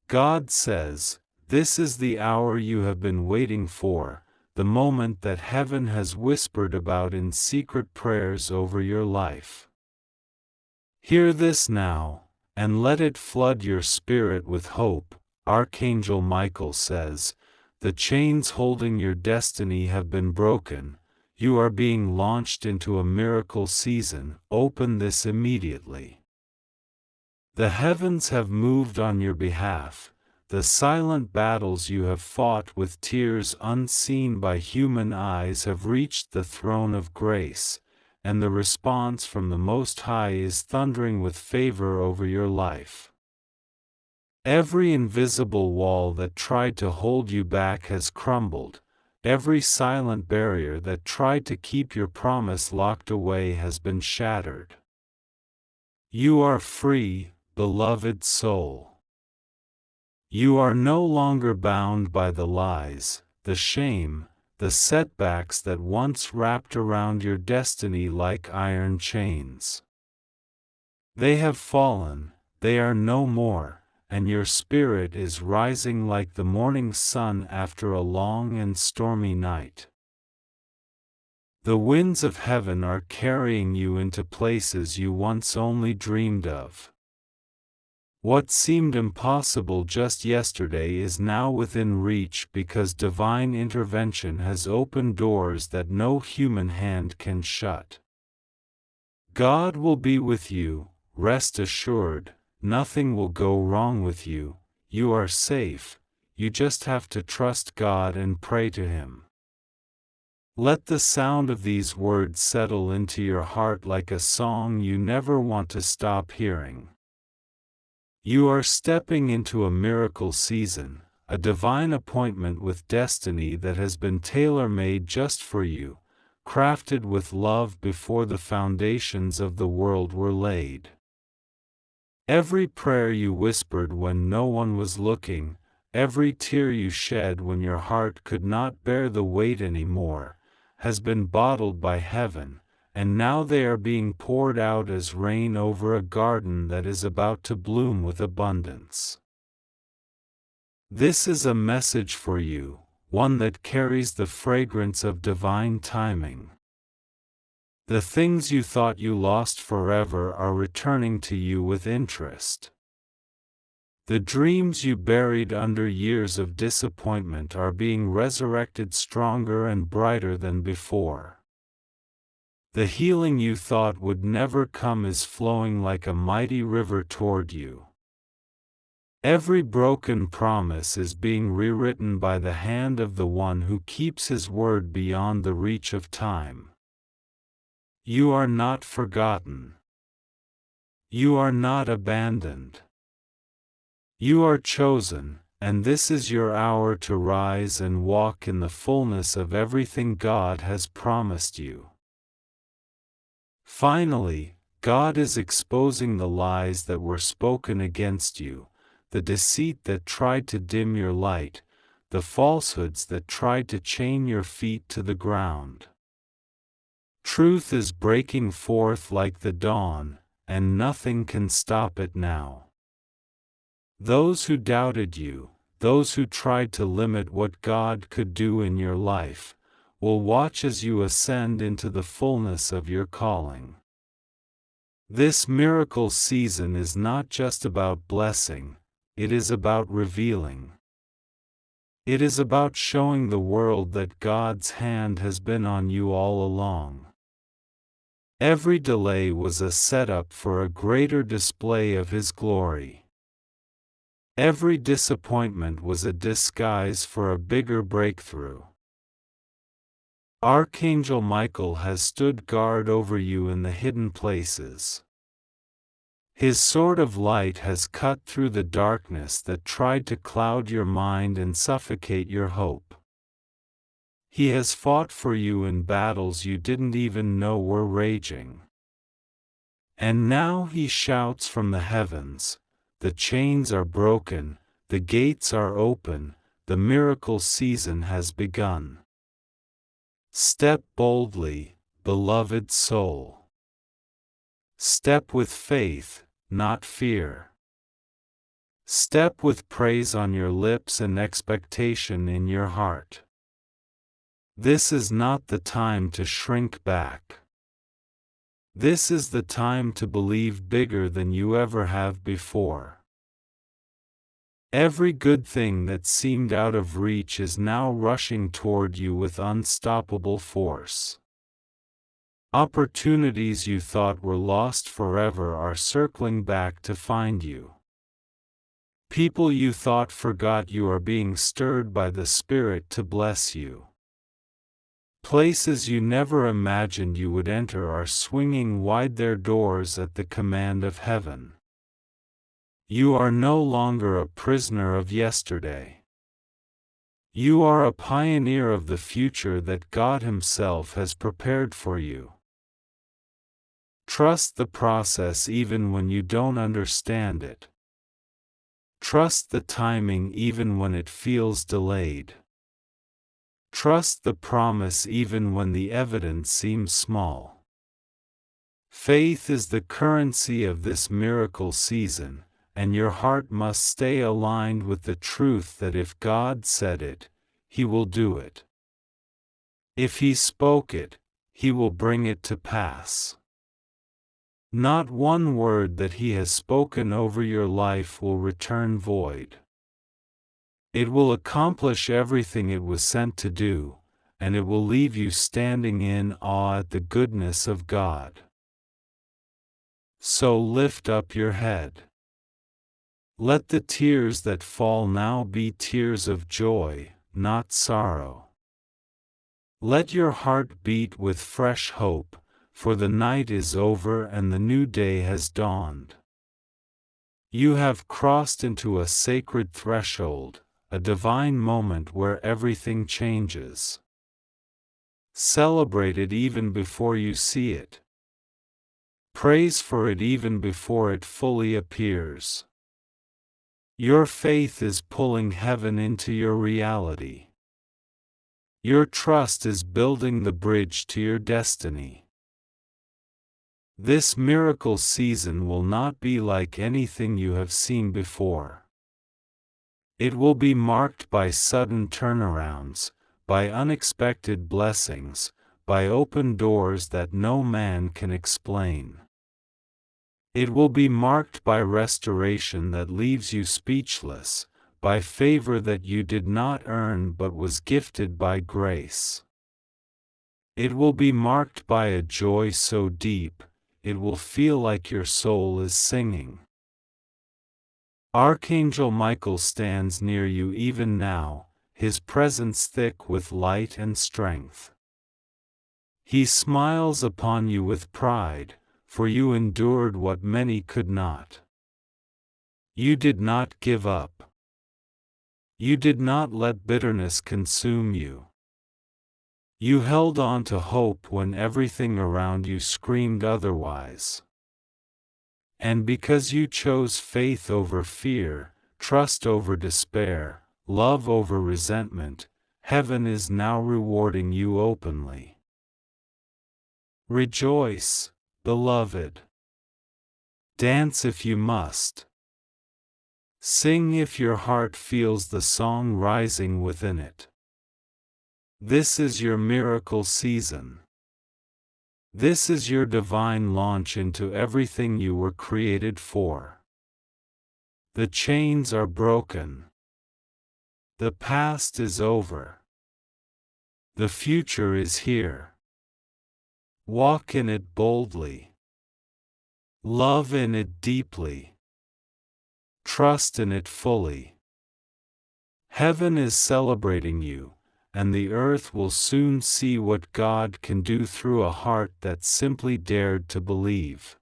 God says, "This is the hour you have been waiting for, the moment that heaven has whispered about in secret prayers over your life. Hear this now, and let it flood your spirit with hope." Archangel Michael says, "The chains holding your destiny have been broken. You are being launched into a miracle season. Open this immediately." The heavens have moved on your behalf. The silent battles you have fought with tears unseen by human eyes have reached the throne of grace, and the response from the Most High is thundering with favor over your life. Every invisible wall that tried to hold you back has crumbled. Every silent barrier that tried to keep your promise locked away has been shattered. You are free, beloved soul. You are no longer bound by the lies, the shame, the setbacks that once wrapped around your destiny like iron chains. They have fallen, they are no more, and your spirit is rising like the morning sun after a long and stormy night. The winds of heaven are carrying you into places you once only dreamed of. What seemed impossible just yesterday is now within reach because divine intervention has opened doors that no human hand can shut. God will be with you, rest assured. Nothing will go wrong with you. You are safe. You just have to trust God and pray to Him. Let the sound of these words settle into your heart like a song you never want to stop hearing. You are stepping into a miracle season, a divine appointment with destiny that has been tailor-made just for you, crafted with love before the foundations of the world were laid. Every prayer you whispered when no one was looking, every tear you shed when your heart could not bear the weight anymore, has been bottled by heaven, and now they are being poured out as rain over a garden that is about to bloom with abundance. This is a message for you, one that carries the fragrance of divine timing. The things you thought you lost forever are returning to you with interest. The dreams you buried under years of disappointment are being resurrected stronger and brighter than before. The healing you thought would never come is flowing like a mighty river toward you. Every broken promise is being rewritten by the hand of the one who keeps his word beyond the reach of time. You are not forgotten. You are not abandoned. You are chosen, and this is your hour to rise and walk in the fullness of everything God has promised you. Finally, God is exposing the lies that were spoken against you, the deceit that tried to dim your light, the falsehoods that tried to chain your feet to the ground. Truth is breaking forth like the dawn, and nothing can stop it now. Those who doubted you, those who tried to limit what God could do in your life, will watch as you ascend into the fullness of your calling. This miracle season is not just about blessing, it is about revealing. It is about showing the world that God's hand has been on you all along. Every delay was a setup for a greater display of His glory. Every disappointment was a disguise for a bigger breakthrough. Archangel Michael has stood guard over you in the hidden places. His sword of light has cut through the darkness that tried to cloud your mind and suffocate your hope. He has fought for you in battles you didn't even know were raging. And now He shouts from the heavens, "The chains are broken, the gates are open, the miracle season has begun." Step boldly, beloved soul. Step with faith, not fear. Step with praise on your lips and expectation in your heart. This is not the time to shrink back. This is the time to believe bigger than you ever have before. Every good thing that seemed out of reach is now rushing toward you with unstoppable force. Opportunities you thought were lost forever are circling back to find you. People you thought forgot you are being stirred by the Spirit to bless you. Places you never imagined you would enter are swinging wide their doors at the command of heaven. You are no longer a prisoner of yesterday. You are a pioneer of the future that God Himself has prepared for you. Trust the process even when you don't understand it. Trust the timing even when it feels delayed. Trust the promise even when the evidence seems small. Faith is the currency of this miracle season, and your heart must stay aligned with the truth that if God said it, He will do it. If He spoke it, He will bring it to pass. Not one word that He has spoken over your life will return void. It will accomplish everything it was sent to do, and it will leave you standing in awe at the goodness of God. So lift up your head. Let the tears that fall now be tears of joy, not sorrow. Let your heart beat with fresh hope, for the night is over and the new day has dawned. You have crossed into a sacred threshold, a divine moment where everything changes. Celebrate it even before you see it. Praise for it even before it fully appears. Your faith is pulling heaven into your reality. Your trust is building the bridge to your destiny. This miracle season will not be like anything you have seen before. It will be marked by sudden turnarounds, by unexpected blessings, by open doors that no man can explain. It will be marked by restoration that leaves you speechless, by favor that you did not earn but was gifted by grace. It will be marked by a joy so deep, it will feel like your soul is singing. Archangel Michael stands near you even now, his presence thick with light and strength. He smiles upon you with pride, for you endured what many could not. You did not give up. You did not let bitterness consume you. You held on to hope when everything around you screamed otherwise. And because you chose faith over fear, trust over despair, love over resentment, heaven is now rewarding you openly. Rejoice, beloved. Dance if you must. Sing if your heart feels the song rising within it. This is your miracle season. This is your divine launch into everything you were created for. The chains are broken. The past is over. The future is here. Walk in it boldly. Love in it deeply. Trust in it fully. Heaven is celebrating you, and the earth will soon see what God can do through a heart that simply dared to believe.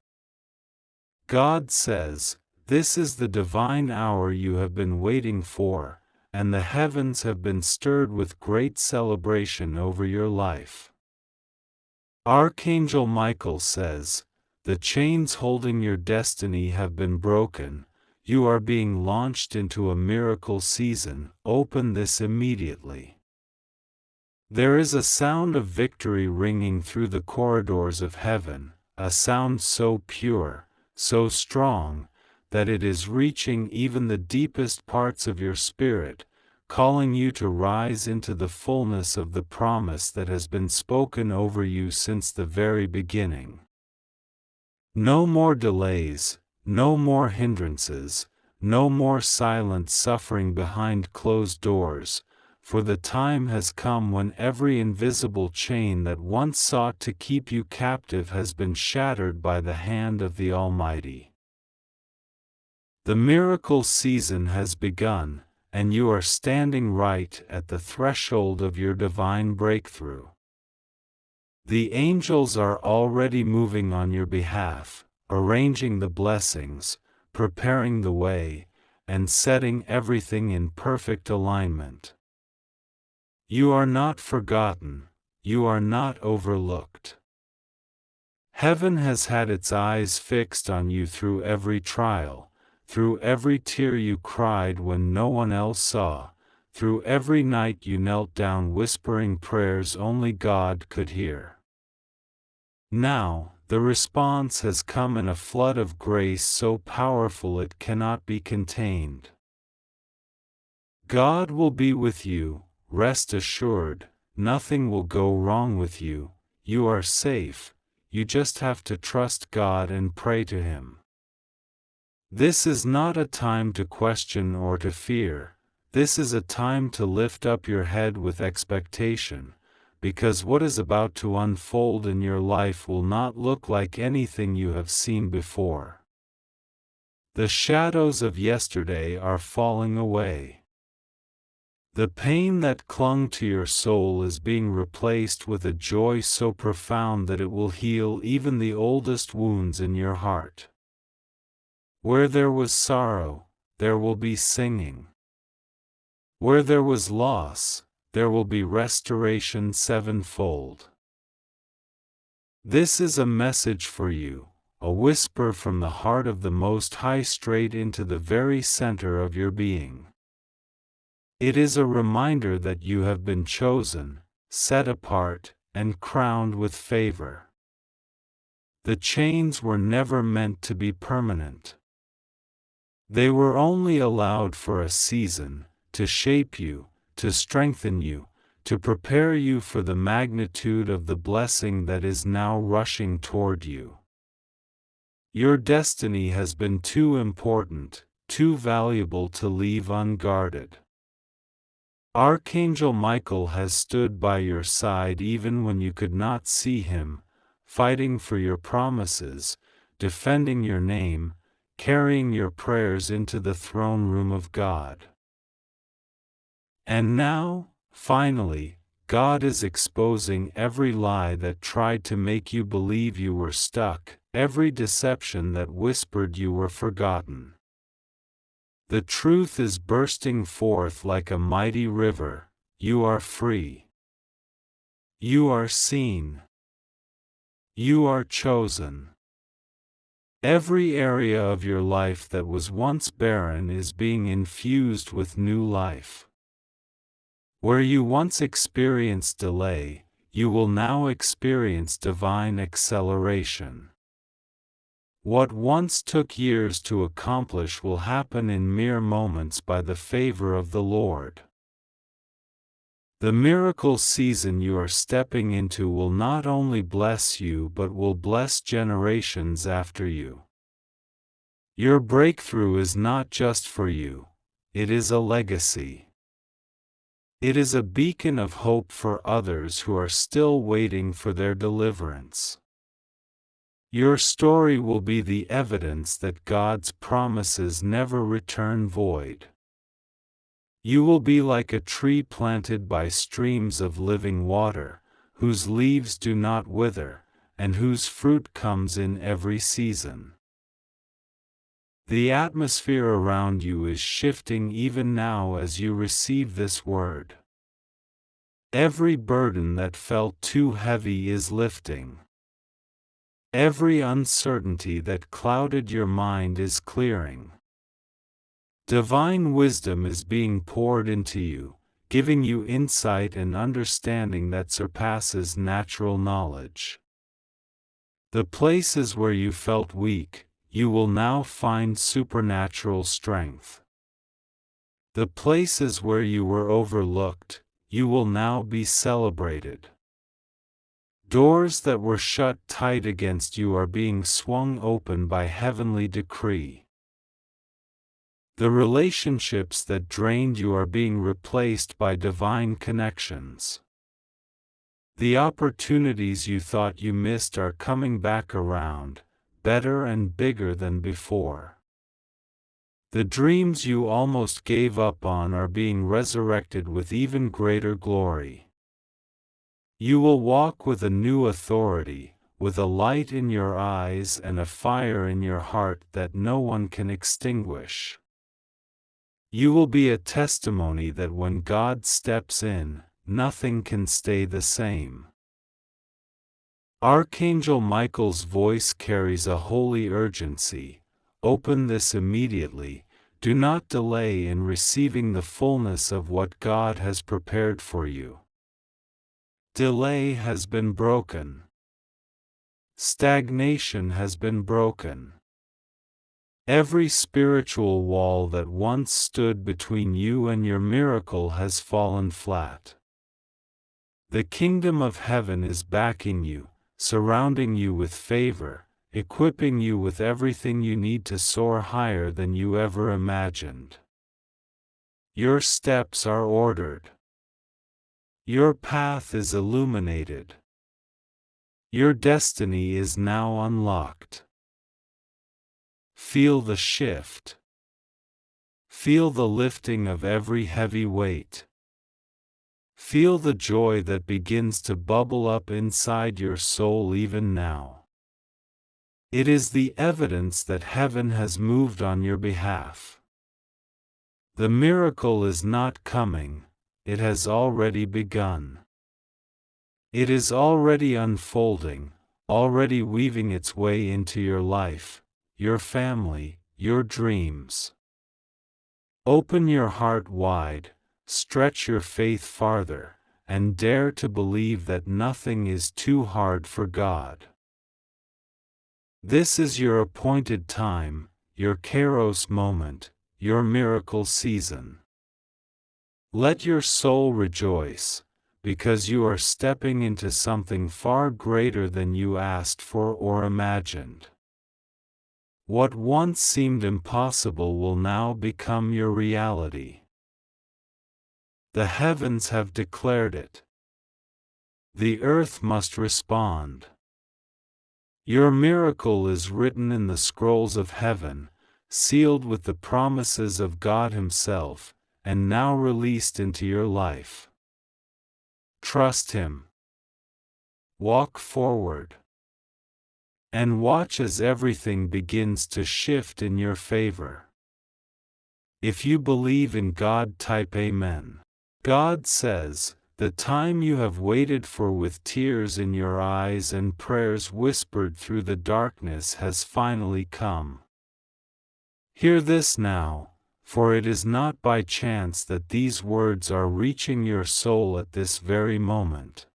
God says, "This is the divine hour you have been waiting for, and the heavens have been stirred with great celebration over your life." Archangel Michael says, "The chains holding your destiny have been broken. You are being launched into a miracle season. Open this immediately." There is a sound of victory ringing through the corridors of heaven, a sound so pure, so strong, that it is reaching even the deepest parts of your spirit, calling you to rise into the fullness of the promise that has been spoken over you since the very beginning. No more delays, no more hindrances, no more silent suffering behind closed doors, for the time has come when every invisible chain that once sought to keep you captive has been shattered by the hand of the Almighty. The miracle season has begun, and you are standing right at the threshold of your divine breakthrough. The angels are already moving on your behalf, arranging the blessings, preparing the way, and setting everything in perfect alignment. You are not forgotten, you are not overlooked. Heaven has had its eyes fixed on you through every trial, through every tear you cried when no one else saw, through every night you knelt down whispering prayers only God could hear. Now, the response has come in a flood of grace so powerful it cannot be contained. God will be with you, rest assured, nothing will go wrong with you, you are safe, you just have to trust God and pray to Him. This is not a time to question or to fear, this is a time to lift up your head with expectation, because what is about to unfold in your life will not look like anything you have seen before. The shadows of yesterday are falling away. The pain that clung to your soul is being replaced with a joy so profound that it will heal even the oldest wounds in your heart. Where there was sorrow, there will be singing. Where there was loss, there will be restoration sevenfold. This is a message for you, a whisper from the heart of the Most High straight into the very center of your being. It is a reminder that you have been chosen, set apart, and crowned with favor. The chains were never meant to be permanent. They were only allowed for a season, to shape you, to strengthen you, to prepare you for the magnitude of the blessing that is now rushing toward you. Your destiny has been too important, too valuable to leave unguarded. Archangel Michael has stood by your side even when you could not see him, fighting for your promises, defending your name, carrying your prayers into the throne room of God. And now, finally, God is exposing every lie that tried to make you believe you were stuck, every deception that whispered you were forgotten. The truth is bursting forth like a mighty river, you are free. You are seen. You are chosen. Every area of your life that was once barren is being infused with new life. Where you once experienced delay, you will now experience divine acceleration. What once took years to accomplish will happen in mere moments by the favor of the Lord. The miracle season you are stepping into will not only bless you but will bless generations after you. Your breakthrough is not just for you, it is a legacy. It is a beacon of hope for others who are still waiting for their deliverance. Your story will be the evidence that God's promises never return void. You will be like a tree planted by streams of living water, whose leaves do not wither, and whose fruit comes in every season. The atmosphere around you is shifting even now as you receive this word. Every burden that felt too heavy is lifting. Every uncertainty that clouded your mind is clearing. Divine wisdom is being poured into you, giving you insight and understanding that surpasses natural knowledge. The places where you felt weak, you will now find supernatural strength. The places where you were overlooked, you will now be celebrated. Doors that were shut tight against you are being swung open by heavenly decree. The relationships that drained you are being replaced by divine connections. The opportunities you thought you missed are coming back around, better and bigger than before. The dreams you almost gave up on are being resurrected with even greater glory. You will walk with a new authority, with a light in your eyes and a fire in your heart that no one can extinguish. You will be a testimony that when God steps in, nothing can stay the same. Archangel Michael's voice carries a holy urgency. Open this immediately. Do not delay in receiving the fullness of what God has prepared for you. Delay has been broken. Stagnation has been broken. Every spiritual wall that once stood between you and your miracle has fallen flat. The kingdom of heaven is backing you, surrounding you with favor, equipping you with everything you need to soar higher than you ever imagined. Your steps are ordered. Your path is illuminated. Your destiny is now unlocked. Feel the shift. Feel the lifting of every heavy weight. Feel the joy that begins to bubble up inside your soul even now. It is the evidence that heaven has moved on your behalf. The miracle is not coming. It has already begun. It is already unfolding, already weaving its way into your life, your family, your dreams. Open your heart wide, stretch your faith farther, and dare to believe that nothing is too hard for God. This is your appointed time, your Kairos moment, your miracle season. Let your soul rejoice, because you are stepping into something far greater than you asked for or imagined. What once seemed impossible will now become your reality. The heavens have declared it. The earth must respond. Your miracle is written in the scrolls of heaven, sealed with the promises of God Himself, and now released into your life. Trust Him. Walk forward. And watch as everything begins to shift in your favor. If you believe in God, type Amen. God says, the time you have waited for with tears in your eyes and prayers whispered through the darkness has finally come. Hear this now. For it is not by chance that these words are reaching your soul at this very moment.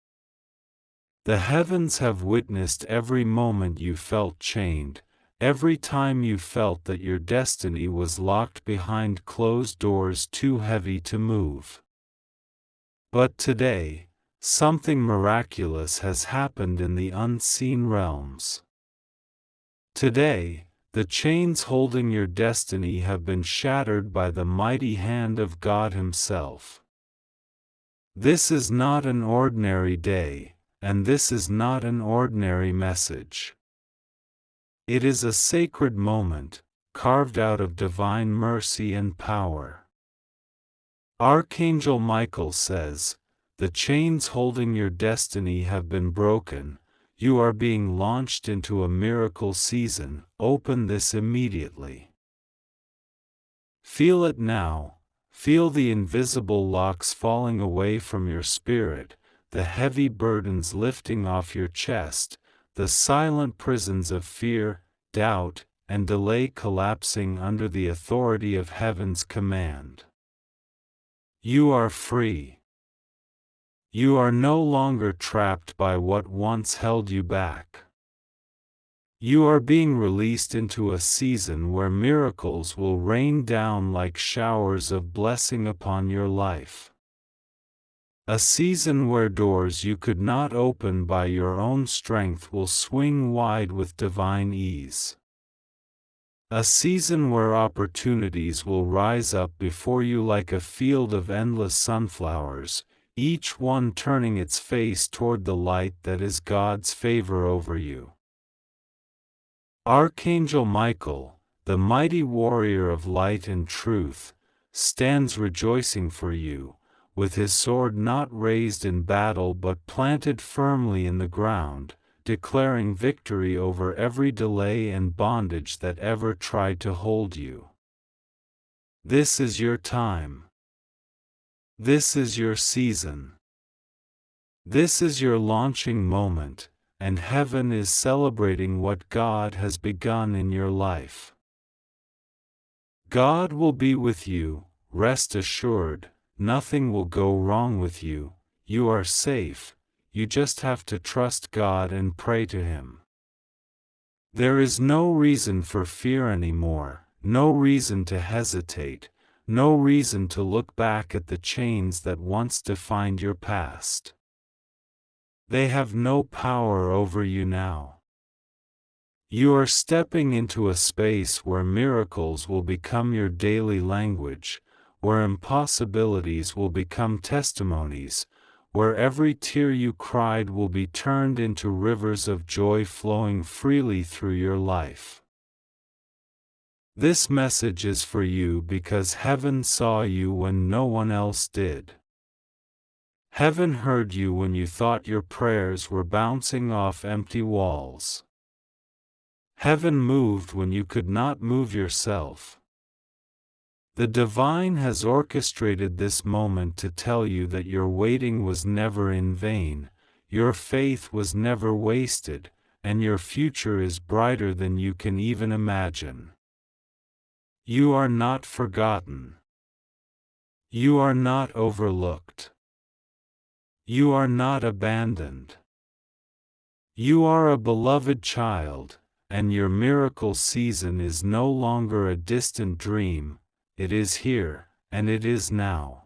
The heavens have witnessed every moment you felt chained, every time you felt that your destiny was locked behind closed doors too heavy to move. But today, something miraculous has happened in the unseen realms. Today, the chains holding your destiny have been shattered by the mighty hand of God Himself. This is not an ordinary day, and this is not an ordinary message. It is a sacred moment, carved out of divine mercy and power. Archangel Michael says, the chains holding your destiny have been broken. You are being launched into a miracle season. Open this immediately. Feel it now. Feel the invisible locks falling away from your spirit, the heavy burdens lifting off your chest, the silent prisons of fear, doubt, and delay collapsing under the authority of heaven's command. You are free. You are no longer trapped by what once held you back. You are being released into a season where miracles will rain down like showers of blessing upon your life. A season where doors you could not open by your own strength will swing wide with divine ease. A season where opportunities will rise up before you like a field of endless sunflowers, each one turning its face toward the light that is God's favor over you. Archangel Michael, the mighty warrior of light and truth, stands rejoicing for you, with his sword not raised in battle but planted firmly in the ground, declaring victory over every delay and bondage that ever tried to hold you. This is your time. This is your season. This is your launching moment, and heaven is celebrating what God has begun in your life. God will be with you, rest assured, nothing will go wrong with you, you are safe. You just have to trust God and pray to Him. There is no reason for fear anymore, no reason to hesitate, no reason to look back at the chains that once defined your past. They have no power over you now. You are stepping into a space where miracles will become your daily language, where impossibilities will become testimonies, where every tear you cried will be turned into rivers of joy flowing freely through your life. This message is for you because heaven saw you when no one else did. Heaven heard you when you thought your prayers were bouncing off empty walls. Heaven moved when you could not move yourself. The divine has orchestrated this moment to tell you that your waiting was never in vain, your faith was never wasted, and your future is brighter than you can even imagine. You are not forgotten. You are not overlooked. You are not abandoned. You are a beloved child, and your miracle season is no longer a distant dream. It is here, and it is now.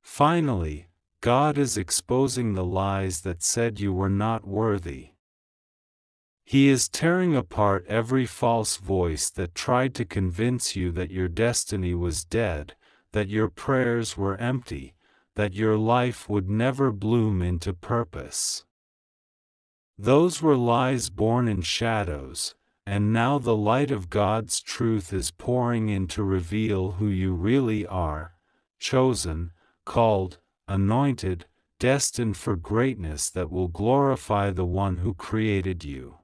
Finally, God is exposing the lies that said you were not worthy. He is tearing apart every false voice that tried to convince you that your destiny was dead, that your prayers were empty, that your life would never bloom into purpose. Those were lies born in shadows, and now the light of God's truth is pouring in to reveal who you really are, chosen, called, anointed, destined for greatness that will glorify the one who created you.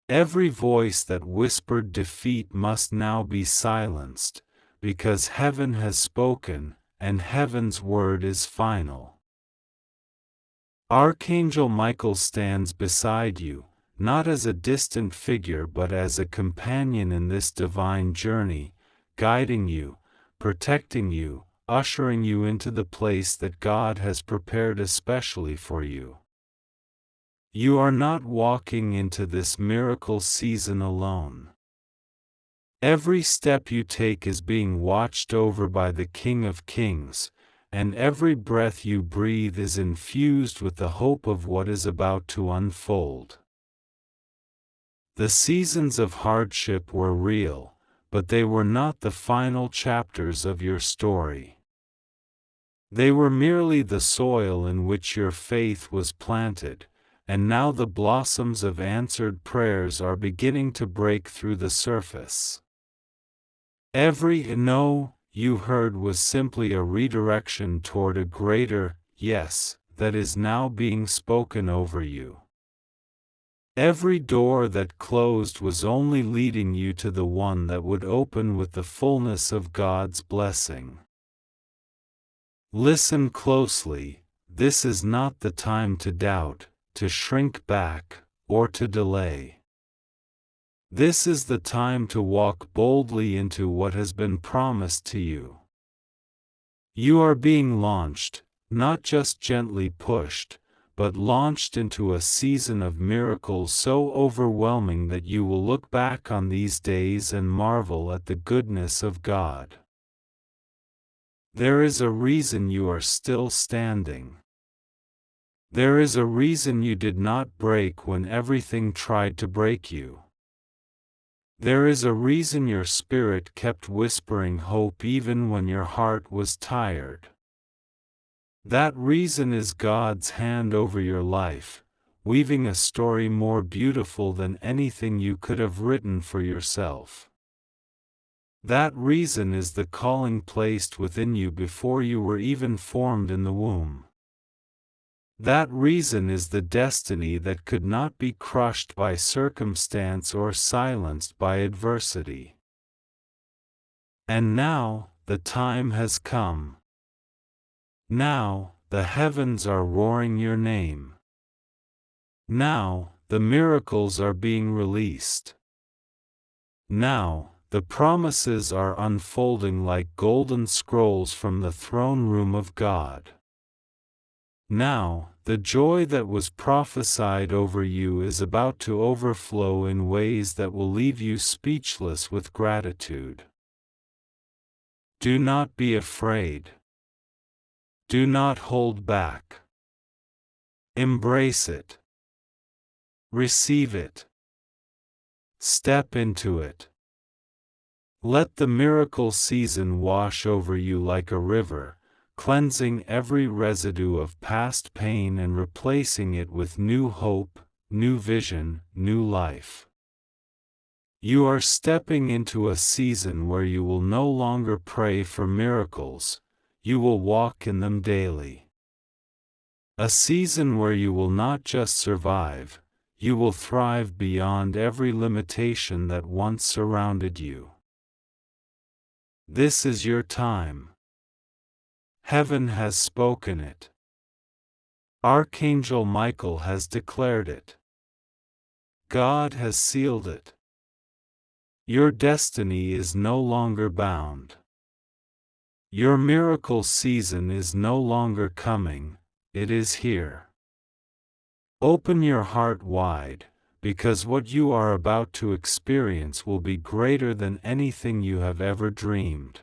Every voice that whispered defeat must now be silenced, because heaven has spoken, and heaven's word is final. Archangel Michael stands beside you, not as a distant figure but as a companion in this divine journey, guiding you, protecting you, ushering you into the place that God has prepared especially for you. You are not walking into this miracle season alone. Every step you take is being watched over by the King of Kings, and every breath you breathe is infused with the hope of what is about to unfold. The seasons of hardship were real, but they were not the final chapters of your story. They were merely the soil in which your faith was planted, and now the blossoms of answered prayers are beginning to break through the surface. Every no you heard was simply a redirection toward a greater yes that is now being spoken over you. Every door that closed was only leading you to the one that would open with the fullness of God's blessing. Listen closely, this is not the time to doubt, to shrink back, or to delay. This is the time to walk boldly into what has been promised to you. You are being launched, not just gently pushed, but launched into a season of miracles so overwhelming that you will look back on these days and marvel at the goodness of God. There is a reason you are still standing. There is a reason you did not break when everything tried to break you. There is a reason your spirit kept whispering hope even when your heart was tired. That reason is God's hand over your life, weaving a story more beautiful than anything you could have written for yourself. That reason is the calling placed within you before you were even formed in the womb. That reason is the destiny that could not be crushed by circumstance or silenced by adversity. And now, the time has come. Now, the heavens are roaring your name. Now, the miracles are being released. Now, the promises are unfolding like golden scrolls from the throne room of God. Now, the joy that was prophesied over you is about to overflow in ways that will leave you speechless with gratitude. Do not be afraid. Do not hold back. Embrace it. Receive it. Step into it. Let the miracle season wash over you like a river, cleansing every residue of past pain and replacing it with new hope, new vision, new life. You are stepping into a season where you will no longer pray for miracles, you will walk in them daily. A season where you will not just survive, you will thrive beyond every limitation that once surrounded you. This is your time. Heaven has spoken it. Archangel Michael has declared it. God has sealed it. Your destiny is no longer bound. Your miracle season is no longer coming, it is here. Open your heart wide, because what you are about to experience will be greater than anything you have ever dreamed.